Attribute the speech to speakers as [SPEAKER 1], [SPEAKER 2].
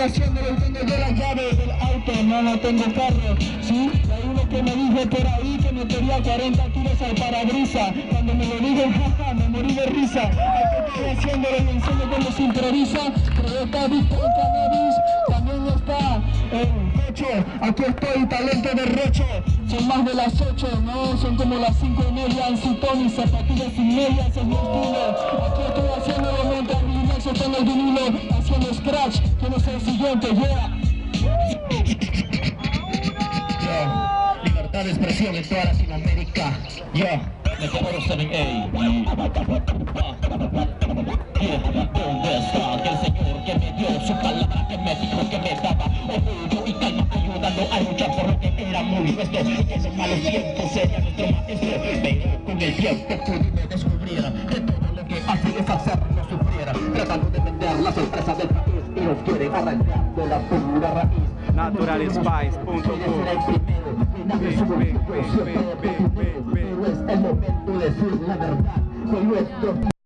[SPEAKER 1] haciéndolo y tengo yo las llaves del auto, no tengo carro, ¿sí? Y hay uno que me dijo por ahí que me quería 40 tiros al parabrisa. Cuando me lo digo, jaja, me morí de risa. Aquí estoy haciéndolo y enseño cómo se improvisa. Pero está visto en cannabis, también está el Rocho. Aquí estoy, talento de Rocho. Son más de las 8, no, son como las 5:30 en Citón y zapatillas sin medias, es mi estilo. Aquí estoy haciéndolo mientras Linexo está en el vinilo, haciendo scratch. ¿Quién es el siguiente? Yeah. Libertad de expresión en toda Latinoamérica.
[SPEAKER 2] Meteoro 7A. ¿Dónde está aquel señor que me dio su palabra, que me dijo que me daba orgullo y calma, ayudando a luchar por lo que era muy nuestro? Que en los malos tiempos sería nuestro maestro, pero con el tiempo pudimos descubrir que todo lo que hace es hacernos sufrir, tratando de vender la sorpresa del país y nos quieren arrancar de la pura raíz.
[SPEAKER 3] Naturalspice.com.
[SPEAKER 1] Pero es el momento de decir la verdad. Soy nuestro